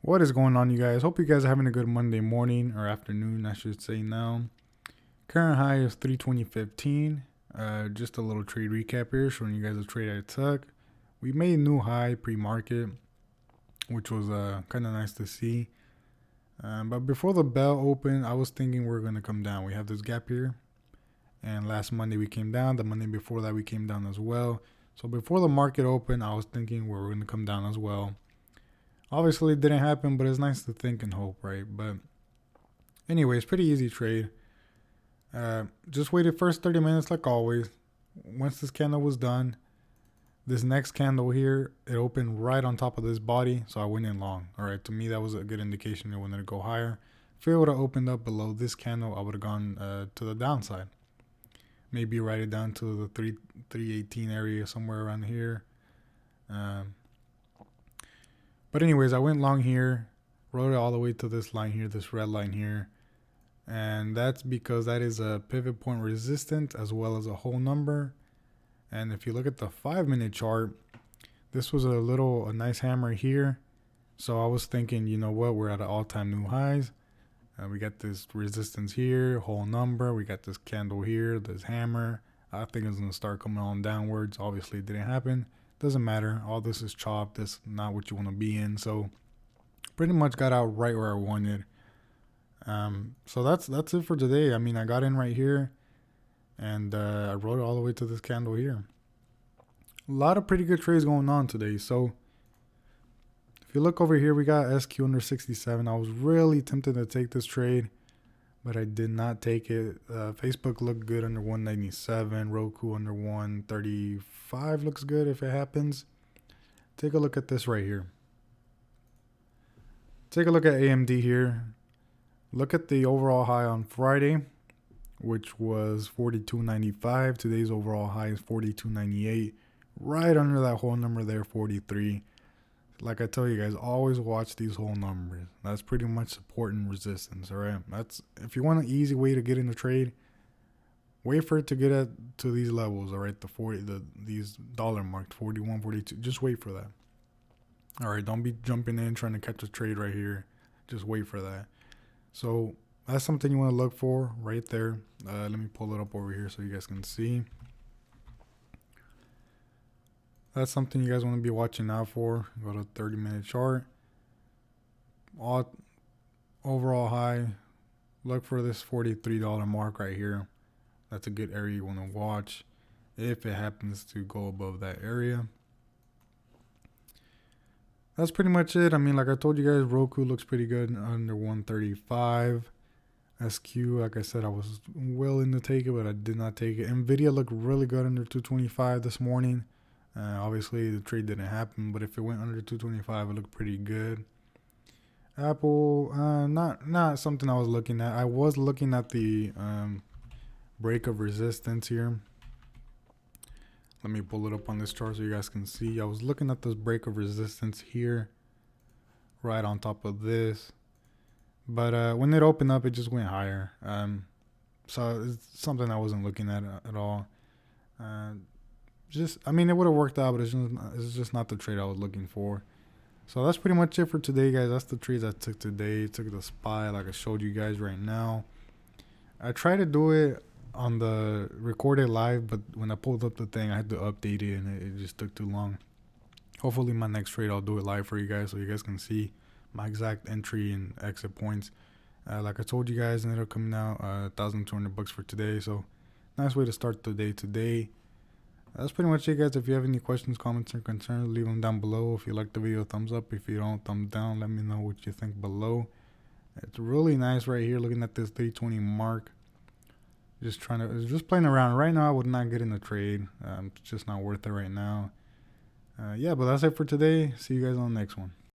What is going on, you guys? Hope you guys are having a good Monday morning or afternoon, I should say now. Current high is 320.15. Just a little trade recap here, showing you guys a trade I took. We made a new high pre-market, which was kind of nice to see. But before the bell opened, I was thinking we are going to come down. We have this gap here. And last Monday we came down. The Monday before that we came down as well. So before the market opened, I was thinking we were going to come down as well. Obviously, it didn't happen, but it's nice to think and hope, right? But anyways, pretty easy trade. Just waited first 30 minutes like always. Once this candle was done, this next candle here, it opened right on top of this body, so I went in long. All right, to me, that was a good indication it wanted to go higher. If it would have opened up below this candle, I would have gone to the downside. Maybe write it down to the 318 area, somewhere around here. But anyways, I went long here, rode it all the way to this line here, this red line here. And that's because that is a pivot point resistance as well as a whole number. And if you look at the 5-minute chart, this was a nice hammer here. So I was thinking, you know what, we're at an all-time new highs. We got this resistance here, whole number. We got this candle here, this hammer. I think it's going to start coming on downwards. Obviously, it didn't happen. Doesn't matter. All this is chopped. This not what you want to be in. So pretty much got out right where I wanted. So that's it for today. I mean, I got in right here, and I rode it all the way to this candle here. A lot of pretty good trades going on today. So if you look over here, we got SQ under 67. I was really tempted to take this trade, but I did not take it. Facebook looked good under 197. Roku under 135 looks good if it happens. Take a look at this right here. Take a look at AMD here. Look at the overall high on Friday, which was 42.95. Today's overall high is 42.98. Right under that whole number there, 43. Like I tell you guys, always watch these whole numbers. That's pretty much support and resistance, all right? That's if you want an easy way to get in the trade, wait for it to get to these levels, all right? These dollar marked 41, 42. Just wait for that. All right, don't be jumping in trying to catch a trade right here. Just wait for that. So that's something you want to look for right there. Let me pull it up over here so you guys can see. That's something you guys want to be watching out for. Go to 30-minute chart. Overall high. Look for this $43 mark right here. That's a good area you want to watch if it happens to go above that area. That's pretty much it. I mean, like I told you guys, Roku looks pretty good under 135. SQ, like I said, I was willing to take it, but I did not take it. Nvidia looked really good under 225 this morning. Obviously, the trade didn't happen, but if it went under 225, it looked pretty good. Apple, not something I was looking at. I was looking at the break of resistance here. Let me pull it up on this chart so you guys can see. I was looking at this break of resistance here, right on top of this. But when it opened up, it just went higher. So it's something I wasn't looking at all. I mean, it would have worked out, but it's just not the trade I was looking for. So that's pretty much it for today, guys. That's the trades I took today. I took the SPY like I showed you guys right now. I tried to do it on the recorded live, but when I pulled up the thing, I had to update it, and it just took too long. Hopefully, my next trade, I'll do it live for you guys so you guys can see my exact entry and exit points. Like I told you guys, ended up coming out $1,200 for today. So nice way to start the day today. That's pretty much it, guys. If you have any questions, comments, or concerns, leave them down below. If you like the video, thumbs up. If you don't, thumbs down. Let me know what you think below. It's really nice right here, looking at this 320 mark. Just playing around. Right now, I would not get in the trade. It's just not worth it right now. Yeah, but that's it for today. See you guys on the next one.